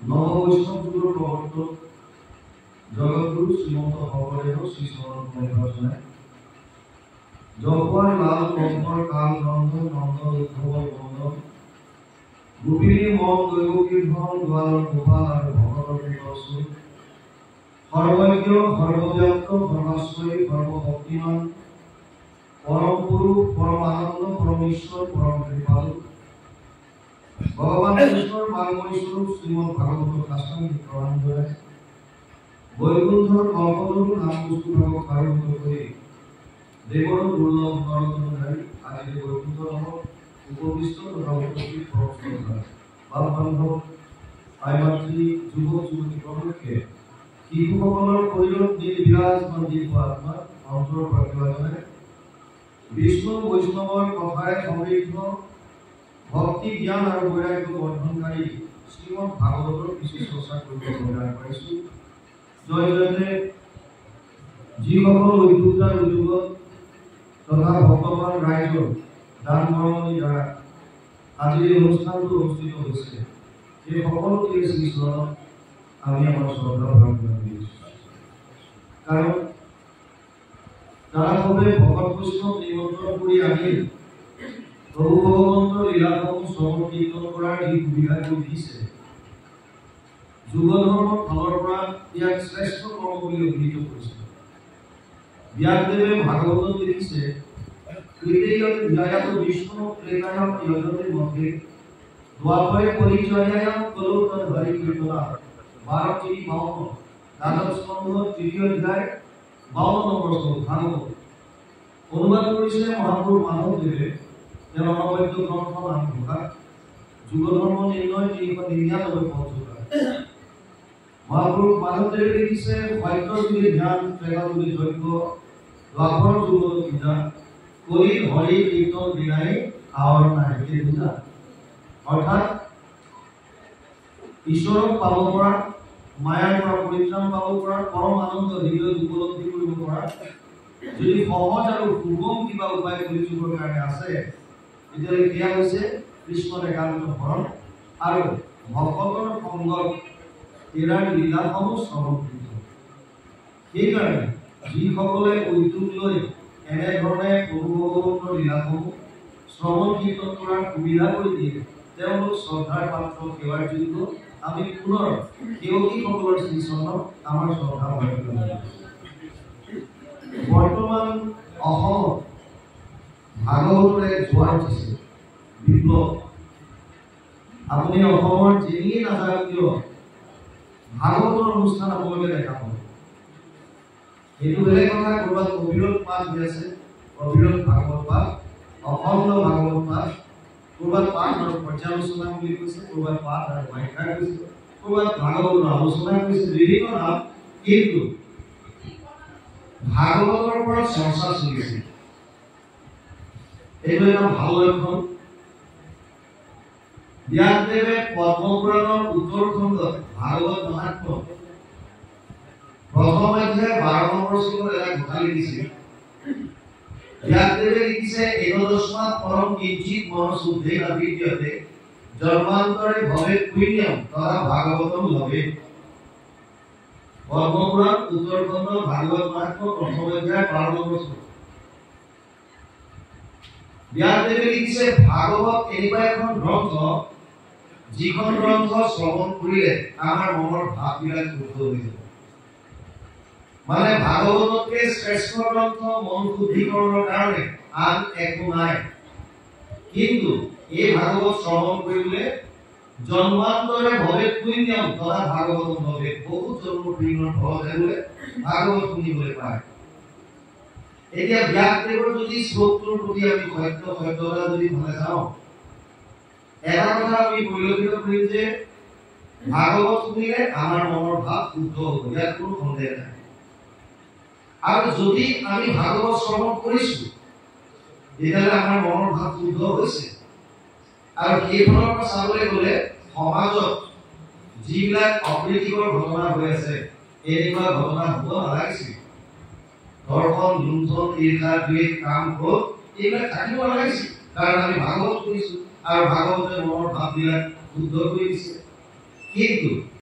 নববৈষ্ণৱ যুগৰ প্ৰৱৰ্তক জগতগুৰু শ্ৰীমন্ত শংকৰদেৱৰ শ্ৰীচৰণ প্ৰণিপাত জপৰ লাল কম্পৰ কাল নন্দন নন্দন উদ্ধৱৰ বন্দন গোপিনী মন দৈব কীৰ্তন গোৱালৰ গোপাল আৰু ভগতৰ কৃপা সৰ্বজ্ঞ সৰ্বব্যাপ্ত সৰ্বাশ্ৰয়ী সৰ্বশক্তিমান পৰম পুৰুষ পৰম আনন্দ পৰমেশ্বৰ পৰম কৃপালু ভগৱান কৃষ্ণৰ বাংময়ী স্বৰূপ শ্ৰীমদ ভাগৱত শাস্ত্ৰাংগী প্ৰমাণ জনাই বৈকুণ্ঠৰ কল্পতৰু নাম বস্তুভাগক আৰম্ভ কৰি দেৱৰ দুৰ্লভ নৰতনধাৰী আজি বৈকুণ্ঠ নামত উপবিষ্ট তথা উপস্থিত প্ৰৱৰ্তন বাল বান্ধৱ আইমাতৃ যুৱক যুৱতী প্ৰমুখ্যে শিশুসকলৰ শৰীৰত বিৰাজমান দিব্য আত্মা অন্তৰৰ প্ৰতিভাজনে বিষ্ণু বৈষ্ণৱৰ কথাৰে সমৃদ্ধ ভক্তি জ্ঞান আৰু বৈৰাগ্য বৰ্ধনকাৰী শ্ৰীমদ ভাগৱতৰ কিছু চৰ্চা কৰিব প্ৰদান কৰিছোঁ। জয় জয়তে যিসকল উদ্যোক্তাৰ উদ্যোগত তথা ভক্তবান ৰাইজৰ দান বৰঙণিৰ দ্বাৰা আজিৰ এই অনুষ্ঠানটো অনুষ্ঠিত হৈছে সেই সকলোকে শ্ৰীচৰণত আমি আমাৰ শ্ৰদ্ধা প্ৰদান কৰিছোঁ। কাৰণ তাৰা সবে ভগত বৈষ্ণৱ নিমন্ত্ৰণ কৰি আনি প্ৰভু ভগৱন্তৰ লীলাসমূহ শ্ৰৱণ কীৰ্তন কৰাৰ যি সুবিধা কৰি দিছে যুগ ধৰ্মৰ ফালৰ পৰা ইয়াক শ্ৰেষ্ঠ কৰ্ম বুলি অভিহিত কৰিছে। ব্যাসদেৱে ভাগৱতত লিখিছে কৃতেয়ত বিষ্ণু ত্ৰেতায়ম য়জতে মধ্যে দ্বাপৰে পৰিচয়ায়ম কলো তদ হৰি কীৰ্তনা 12:52 দ্বাদশ স্কন্ধ 3 অধ্যায় 52 নম্বৰ শ্লোক ভাগৱত অনুবাদ কৰিছে মহাপুৰুষ মাধৱদেৱে তেওঁৰ অনবদ্য গ্ৰন্থ নাম ঘোষা যুগ ধৰ্ম নিৰ্ণয় 399 পঞ্চকা মহাপুৰুষ মাধৱদেৱে লিখিছে সত্য বুলি ধ্যান ত্ৰেতা বুলি যজ্ঞ দ্বাপৰ যুগত পূজা কৰি হৰি কীৰ্তন বিনাই আৱৰ নাই এই পূজা অৰ্থাৎ ঈশ্বৰক পাব পৰা মায়াৰ পৰা পৰিত্ৰাণ পাব পৰা পৰম আনন্দ হৃদয়ত উপলব্ধি কৰিব পৰা যদি সহজ আৰু সুগম কিবা উপায় কলিযুগৰ কাৰণে আছে তেতিয়াহ'লে সেয়া হৈছে কৃষ্ণৰ একান্ত শৰণ আৰু ভকতৰ সংগত তেৰাৰ লীলাসমূহ শ্ৰৱণ কীৰ্তন। সেইকাৰণে যিসকলে উদ্যোগ লৈ এনেধৰণে প্ৰভু ভগৱন্তৰ লীলাসমূহ শ্ৰৱণ কীৰ্তন কৰাৰ সুবিধা কৰি দিয়ে তেওঁলোক শ্ৰদ্ধাৰ পাত্ৰ সেৱাৰ যোগ্য। আমি পুনৰ সেৱকীসকলৰ শ্ৰীচৰণত আমাৰ শ্ৰদ্ধা বৰ্ণন কৰিছোঁ। বৰ্তমান অসমত ভাগৱতৰ এক জোৱাৰ উঠিছে বিপ্লৱ। আপুনি অসমৰ যেনিয়ে নাযাওক কিয় ভাগৱতৰ অনুষ্ঠান আপোনালোকে দেখা পাব। এইটো বেলেগ কথা ক'ৰবাত অবিৰত পাঠ হৈ আছে অবিৰত ভাগৱত পাঠ অখণ্ড ভাগৱত পাঠ ক'ৰবাত পাঠ আৰু পৰ্যালোচনা বুলি কৈছে ক'ৰবাত পাঠ আৰু ব্যাখ্যা কৈছে ক'ৰবাত ভাগৱতৰ আলোচনা কৰিছে বিভিন্ন নাম কিন্তু ভাগৱতৰ পৰা চৰ্চা চলিছে। এইটো এটা ভাল লক্ষণ। ব্যাসদেৱে পদ্মপুৰাণৰ উত্তৰ খণ্ডত ভাগৱত মহাত্ম্য প্ৰথম অধ্যায় 12 নম্বৰ শ্লোকত এটা কথা লিখিছে। ব্যাসদেৱে লিখিছে এতদস্মাৎ পৰম কিঞ্চিৎ মনঃশুদ্ধে অবিদ্যতে জন্মান্তৰে ভৱেৎ পুণ্যম তথা ভাগৱতম লভেৎ। পদ্মপুৰাণ উত্তৰ খণ্ড ভাগৱত মহাত্ম্য প্ৰথম অধ্যায় 12 নম্বৰ শ্লোক। ব্যাসদেৱে লিখিছে ভাগৱত এনেকুৱা এখন গ্ৰন্থ যিখন গ্ৰন্থ শ্ৰৱণ কৰিলে আমাৰ মনৰ ভাৱবিলাক শুদ্ধ হৈ যাব। মানে ভাগৱততকৈ শ্ৰেষ্ঠ গ্ৰন্থ মন শুদ্ধিকৰণৰ কাৰণে আন একো নাই। কিন্তু এই ভাগৱত শ্ৰৱণ কৰিলে জন্মান্তৰে ভৱেৎ পুণ্যম তথা ভাগৱতম লভেৎ। বহুত জন্ম পুণ্যৰ ফল হ'লে ভাগৱত শুনিবলৈ পায়। এতিয়া ব্যাসদেৱৰ যদি শ্লোকটোৰ প্ৰতি আমি সত্যতা যদি ভালে চাওঁ এটা কথা আমি পৰিলক্ষিত কৰিম যে ভাগৱত শুনিলে আমাৰ মনৰ ভাৱ শুদ্ধ হ'ব, ইয়াত কোনো সন্দেহ নাই। আৰু যদি আমি ভাগৱত শ্ৰৱণ কৰিছো তেতিয়াহ'লে আমাৰ মনৰ ভাৱ শুদ্ধ হৈছে। আৰু সেইফালৰ পৰা চাবলৈ গ'লে সমাজত যিবিলাক অপ্ৰীতিকৰ ঘটনা হৈ আছে এনেকুৱা ঘটনা হ'ব নালাগিছিল। ধৰ্ষণ লুণ্ঠন ঈৰ্ষা দ্বেষ কাম ক্ৰোধ এইবিলাক থাকিব নালাগিছিল। কাৰণ আমি ভাগৱত শুনিছো আৰু ভাগৱতে মনৰ ভাৱবিলাক শুদ্ধ কৰি দিছে। কিন্তু